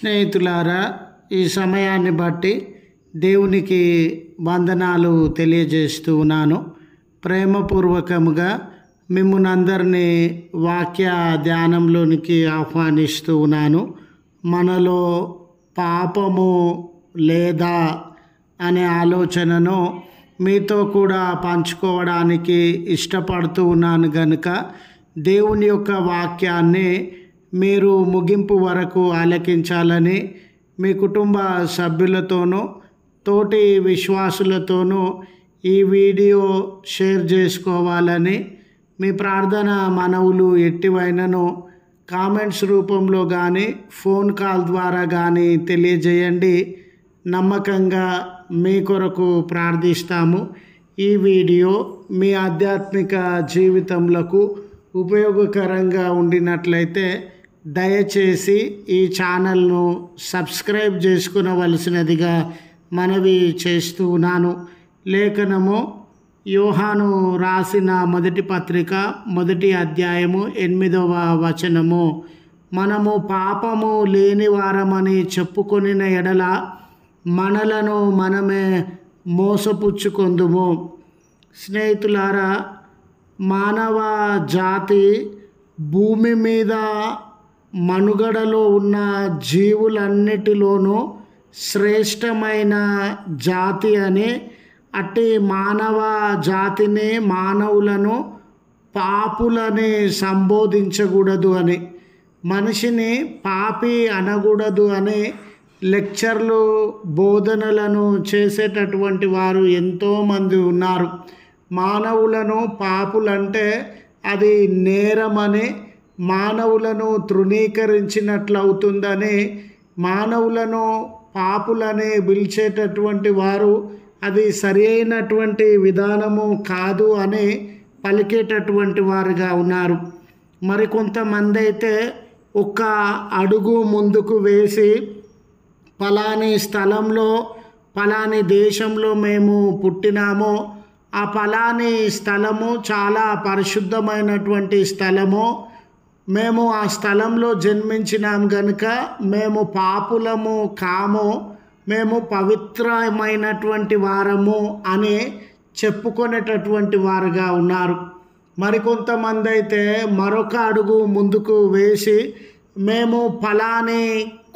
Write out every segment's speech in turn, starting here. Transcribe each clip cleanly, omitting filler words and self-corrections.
స్నేహితులారా, ఈ సమయాన్ని బట్టి దేవునికి వందనాలు తెలియజేస్తూ ఉన్నాను. ప్రేమపూర్వకముగా మిమ్మల్ని అందరినీ వాక్య ధ్యానంలోనికి ఆహ్వానిస్తూ ఉన్నాను. మనలో పాపము లేదా అనే ఆలోచనను మీతో కూడా పంచుకోవడానికి ఇష్టపడుతూ ఉన్నాను కనుక దేవుని యొక్క వాక్యాన్ని మీరు ముగింపు వరకు ఆలకించాలని, మీ కుటుంబ సభ్యులతోనూ తోటి విశ్వాసులతోనూ ఈ వీడియో షేర్ చేసుకోవాలని, మీ ప్రార్థన మనవులు ఎట్టివైనను కామెంట్స్ రూపంలో కానీ ఫోన్ కాల్ ద్వారా కానీ తెలియజేయండి. నమ్మకంగా మీ కొరకు ప్రార్థిస్తాము. ఈ వీడియో మీ ఆధ్యాత్మిక జీవితంలో ఉపయోగకరంగా ఉండినట్లయితే దయచేసి ఈ ఛానల్ను సబ్స్క్రైబ్ చేసుకునవలసినదిగా మనవి చేస్తూ ఉన్నాను. లేఖనము యోహాను రాసిన మొదటి పత్రిక 1వ అధ్యాయము 8వ వచనము. మనము పాపము లేని వారమని చెప్పుకొనిన ఎడల మనలను మనమే మోసపుచ్చుకొందుము. స్నేహితులారా, మానవ జాతి భూమి మీద మనుగడలో ఉన్న జీవులన్నిటిలోనూ శ్రేష్టమైన జాతి అని, అట్టి మానవ జాతిని, మానవులను పాపులని సంబోధించకూడదు అని, మనిషిని పాపి అనకూడదు అని లెక్చర్లు, బోధనలను చేసేటటువంటి వారు ఎంతోమంది ఉన్నారు. మానవులను పాపులంటే అది నేరమని, మానవులను తృణీకరించినట్లవుతుందని, మానవులను పాపులని పిలిచేటటువంటి వారు అది సరి అయినటువంటి విధానము కాదు అని పలికేటటువంటి వారుగా ఉన్నారు. మరికొంతమంది అయితే ఒక అడుగు ముందుకు వేసి పలాని స్థలంలో, పలాని దేశంలో మేము పుట్టినామో, ఆ పలాని స్థలము చాలా పరిశుద్ధమైనటువంటి స్థలము, మేము ఆ స్థలంలో జన్మించినాం కనుక మేము పాపులము కాము, మేము పవిత్రమైనటువంటి వారము అని చెప్పుకునేటటువంటి వారుగా ఉన్నారు. మరికొంతమంది అయితే మరొక అడుగు ముందుకు వేసి మేము పలాని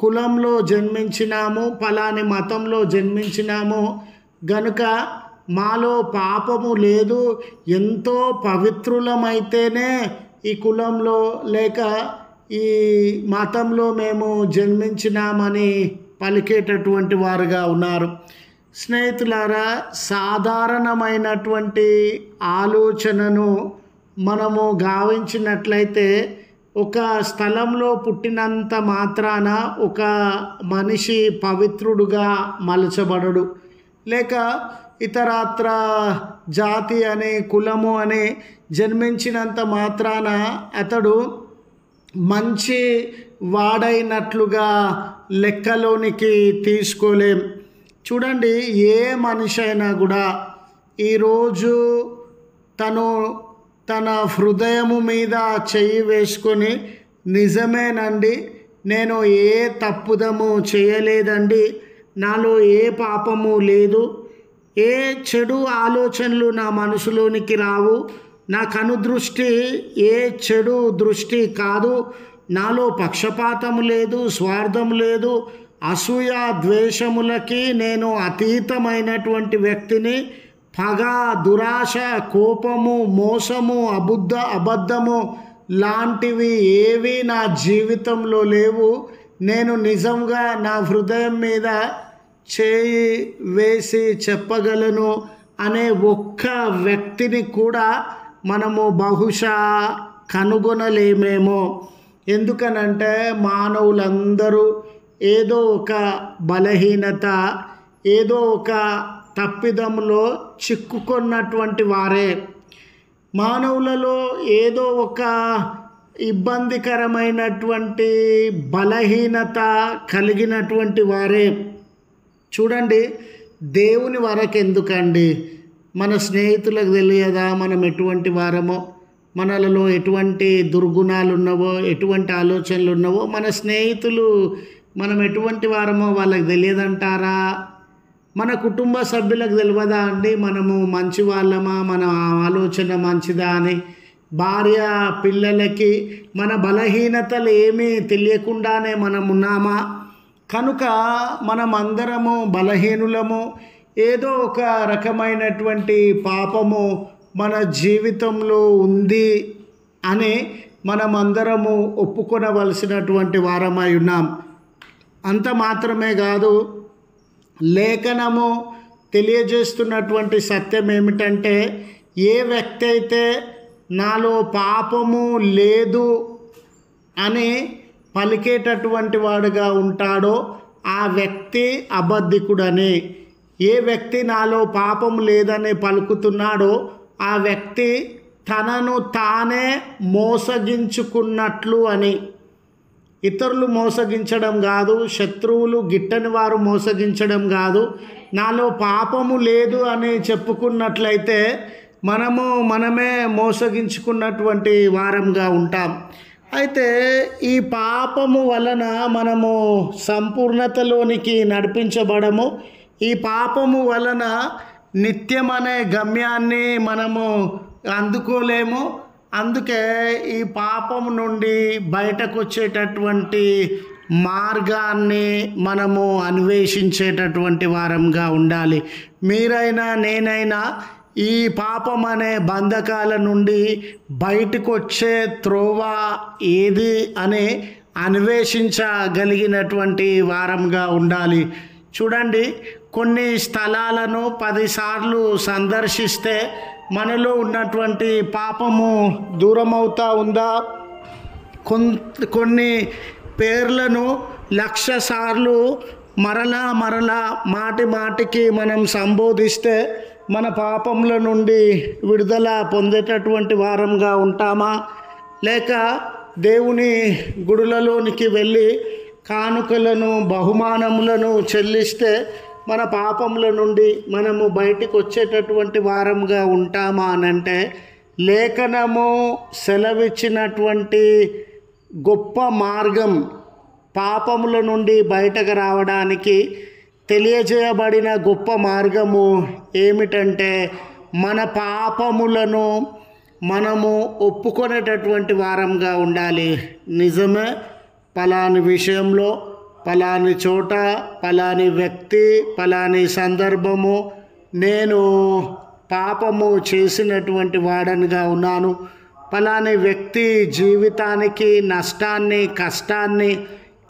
కులంలో జన్మించినాము, పలాని మతంలో జన్మించినాము గనుక మాలో పాపము లేదు, ఎంతో పవిత్రులమైతేనే ఈ కులంలో లేక ఈ మతంలో మేము జన్మించినామని పలికేటటువంటి వారుగా ఉన్నారు. స్నేహితులారా, సాధారణమైనటువంటి ఆలోచనను మనము గావించినట్లయితే ఒక స్థలంలో పుట్టినంత మాత్రాన ఒక మనిషి పవిత్రుడుగా మలచబడడు, లేక ఇతరత్ర జాతి అనే కులము అనే జన్మించినంత మాత్రాన అతడు మంచి వాడైనట్లుగా లెక్కలోనికి తీసుకోలేం. చూడండి, ఏ మనిషి అయినా కూడా ఈరోజు తన హృదయము మీద చెయ్యి వేసుకొని నిజమేనండి, నేను ఏ తప్పుదము చేయలేదండి, నాలో ఏ పాపము లేదు, ఏ చెడు ఆలోచనలు నా మనసులోనికి రావు, నా కనుదృష్టి ఏ చెడు దృష్టి కాదు, నాలో పక్షపాతము లేదు, స్వార్థము లేదు, అసూయ ద్వేషములకి నేను అతీతమైనటువంటి వ్యక్తిని, పగ, దురాశ, కోపము, మోసము, అబద్ధము లాంటివి ఏవి నా జీవితంలో లేవు, నేను నిజంగా నా హృదయం మీద చేయి వేసి చెప్పగలను అనే ఒక్క వ్యక్తిని కూడా మనము బహుశా కనుగొనలేమేమో. ఎందుకనంటే మానవులందరూ ఏదో ఒక బలహీనత, ఏదో ఒక తప్పిదంలో చిక్కుకున్నటువంటి వారే. మానవులలో ఏదో ఒక ఇబ్బందికరమైనటువంటి బలహీనత కలిగినటువంటి వారే. చూడండి, దేవుని వరకు ఎందుకండి, మన స్నేహితులకు తెలియదా మనం ఎటువంటి వారమో, మనలలో ఎటువంటి దుర్గుణాలు ఉన్నవో, ఎటువంటి ఆలోచనలు ఉన్నవో మన స్నేహితులు మనం ఎటువంటి వారమో వాళ్ళకి తెలియదంటారా? మన కుటుంబ సభ్యులకు తెలియదా అండి మనము మంచి వాళ్ళమా, మన ఆలోచన మంచిదా అని? భార్య పిల్లలకి మన బలహీనతలు ఏమీ తెలియకుండానే మనం ఉన్నామా? కనుక మనం అందరము బలహీనులము. ఏదో ఒక రకమైనటువంటి పాపము మన జీవితంలో ఉంది అని మనమందరము ఒప్పుకొనవలసినటువంటి వారమై ఉన్నాం. అంత మాత్రమే కాదు, లేఖనము తెలియజేస్తున్నటువంటి సత్యం ఏమిటంటే, ఏ వ్యక్తి అయితే నాలో పాపము లేదు అని పలికేటటువంటి వాడుగా ఉంటాడో ఆ వ్యక్తి అబద్ధికుడని. ఏ వ్యక్తి నాలో పాపం లేదని పలుకుతున్నాడో ఆ వ్యక్తి తనను తానే మోసగించుకున్నట్లు అని. ఇతరులు మోసగించడం కాదు, శత్రువులు గిట్టని వారు మోసగించడం కాదు. నాలో పాపము లేదు అని చెప్పుకున్నట్లయితే మనమే మోసగించుకున్నటువంటి వారంగా ఉంటాం. అయితే ఈ పాపము వలన మనము సంపూర్ణతలోనికి నడిపించబడము. ఈ పాపము వలన నిత్యమనే గమ్యాన్ని మనము అందుకోలేము. అందుకే ఈ పాపం నుండి బయటకు వచ్చేటటువంటి మార్గాన్ని మనము అన్వేషించేటటువంటి వారంగా ఉండాలి. మీరైనా నేనైనా ఈ పాపం అనే బంధకాల నుండి బయటకు వచ్చే త్రోవ ఏది అని అన్వేషించగలిగినటువంటి వారంగా ఉండాలి. చూడండి, కొన్ని స్థలాలను 10 సార్లు సందర్శిస్తే మనలో ఉన్నటువంటి పాపము దూరం అవుతా ఉందా? కొన్ని పేర్లను 1,00,000 సార్లు మరలా మాటికి మనం సంబోధిస్తే మన పాపముల నుండి విడుదల పొందేటటువంటి వారంగా ఉంటామా? లేక దేవుని గుడులలోనికి వెళ్ళి కానుకలను బహుమానములను చెల్లిస్తే మన పాపముల నుండి మనము బయటికి వచ్చేటటువంటి వారంగా ఉంటామా అనంటే, లేఖనము సెలవిచ్చినటువంటి గొప్ప మార్గం పాపముల నుండి బయటకు రావడానికి తెలియజేయబడిన గొప్ప మార్గము ఏమిటంటే, మన పాపములను మనము ఒప్పుకొనేటటువంటి వారంగా ఉండాలి. నిజమే, పలాని విషయంలో, పలాని చోట, పలాని వ్యక్తి, పలాని సందర్భము నేను పాపము చేసినటువంటి వాడనిగా ఉన్నాను. పలాని వ్యక్తి జీవితానికి నష్టాన్ని, కష్టాన్ని,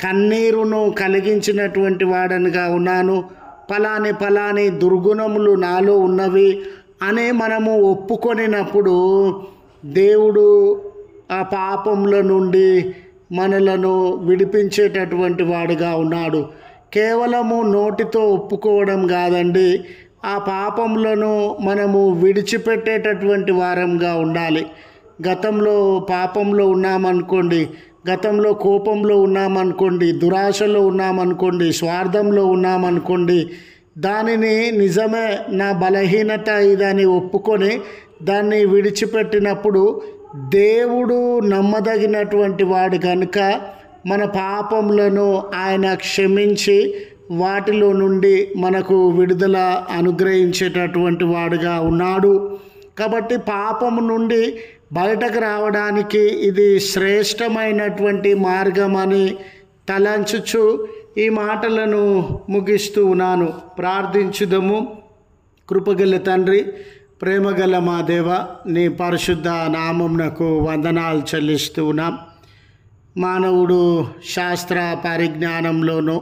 కన్నీరును కలిగించినటువంటి వాడనిగా ఉన్నాను. పలాని దుర్గుణములు నాలో ఉన్నవి అని మనము ఒప్పుకొనినప్పుడు దేవుడు ఆ పాపముల నుండి మనలను విడిపించేటటువంటి వాడుగా ఉన్నాడు. కేవలము నోటితో ఒప్పుకోవడం కాదండి, ఆ పాపములను మనము విడిచిపెట్టేటటువంటి వారంగా ఉండాలి. గతంలో పాపంలో ఉన్నామనుకోండి, గతంలో కోపంలో ఉన్నామనుకోండి, దురాశలో ఉన్నామనుకోండి, స్వార్థంలో ఉన్నామనుకోండి, దానిని నిజమే నా బలహీనత ఇదని ఒప్పుకొని దాన్ని విడిచిపెట్టినప్పుడు దేవుడు నమ్మదగినటువంటి వాడు కనుక మన పాపములను ఆయన క్షమించి వాటిలో నుండి మనకు విడుదల అనుగ్రహించేటటువంటి వాడుగా ఉన్నాడు. కాబట్టి పాపము నుండి బయటకు రావడానికి ఇది శ్రేష్టమైనటువంటి మార్గం అని తలంచుచు ఈ మాటలను ముగిస్తూ ఉన్నాను. ప్రార్థించుదము. కృపగల తండ్రి, ప్రేమగల మా దేవ, నీ పరిశుద్ధ నామమునకు వందనాలు చెల్లిస్తూ ఉన్నాం. మానవుడు శాస్త్ర పరిజ్ఞానంలోనూ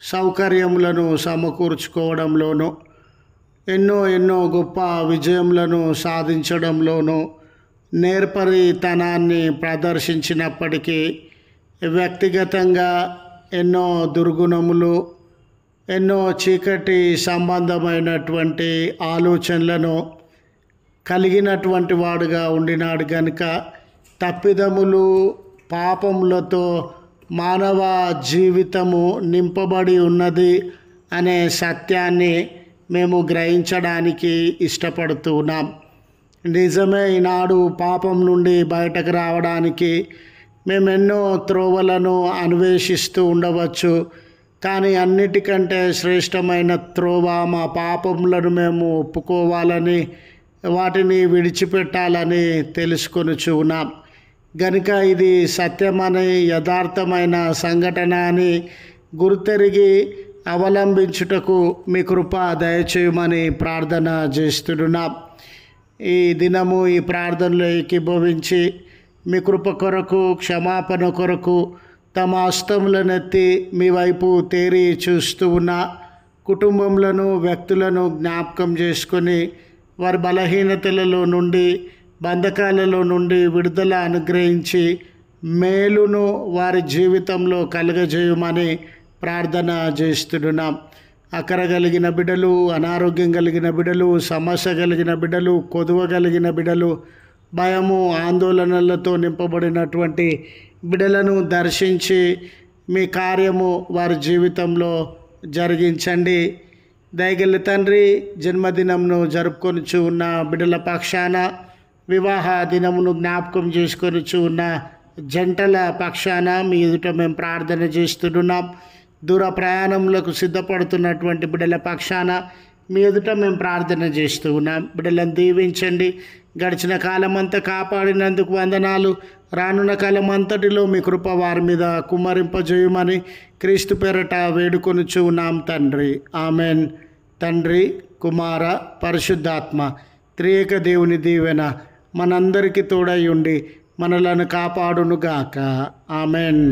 సౌకర్యములను సమకూర్చుకోవడంలోనూ ఎన్నో గొప్ప విజయములను సాధించడంలోనూ నేర్పరితనాన్ని ప్రదర్శించినప్పటికీ వ్యక్తిగతంగా ఎన్నో దుర్గుణములు, ఎన్నో చీకటి సంబంధమైనటువంటి ఆలోచనలను కలిగినటువంటి వాడుగా ఉండినాడు కనుక తప్పిదములు, పాపములతో మానవ జీవితము నింపబడి ఉన్నది అనే సత్యాన్ని మేము గ్రహించడానికి ఇష్టపడుతూ ఉన్నాం. నిజమే, ఈనాడు పాపం నుండి బయటకు రావడానికి మేమెన్నో త్రోవలను అన్వేషిస్తూ ఉండవచ్చు, కానీ అన్నిటికంటే శ్రేష్టమైన త్రోవ మా పాపములను మేము ఒప్పుకోవాలని, వాటిని విడిచిపెట్టాలని తెలుసుకొనుచు ఉన్నాం. గనుక ఇది సత్యమని, యథార్థమైన సంఘటన అని గుర్తెరిగి అవలంబించుటకు మీ కృప దయచేయమని ప్రార్థన చేస్తున్నాం. ఈ దినము ఈ ప్రార్థనలో ఏకీభవించి మీ కృప కొరకు, క్షమాపణ కొరకు తమ హస్తములనెత్తి మీ వైపు తేరి చూస్తూ ఉన్న కుటుంబములను, వ్యక్తులను జ్ఞాపకం చేసుకొని వారి బలహీనతలలో నుండి, బంధకాలలో నుండి విడుదల అనుగ్రహించి మేలును వారి జీవితంలో కలుగజేయమని ప్రార్థన చేస్తున్నాం. అక్కర కలిగిన బిడ్డలు, అనారోగ్యం కలిగిన బిడ్డలు, సమస్య కలిగిన బిడ్డలు, కొదువ కలిగిన బిడ్డలు, భయము ఆందోళనలతో నింపబడినటువంటి బిడ్డలను దర్శించి మీ కార్యము వారి జీవితంలో జరిగించండి. దయగల తండ్రి, జన్మదినంను జరుపుకొనుచు ఉన్న బిడ్డల పక్షాన, వివాహ దినమును జ్ఞాపకం చేసుకొనుచు ఉన్న జంటల పక్షాన మీ ఎదుట మేము ప్రార్థన చేస్తున్నాం. దూర ప్రయాణములకు సిద్ధపడుతున్నటువంటి బిడ్డల పక్షాన మీ ఎదుట మేము ప్రార్థన చేస్తూ ఉన్నాం. బిడ్డలను దీవించండి. గడిచిన కాలమంతా కాపాడినందుకు వందనాలు. రానున్న కాలం అంతటిలో మీ కృప వారి మీద కుమ్మరింపజేయమని క్రీస్తు పేరట వేడుకొనుచు ఉన్నాం తండ్రి. ఆమెన్. తండ్రి, కుమార, పరిశుద్ధాత్మ త్రియేక దేవుని దీవెన మనందరికీ తోడై ఉండి మనలను కాపాడునుగాక. ఆమెన్.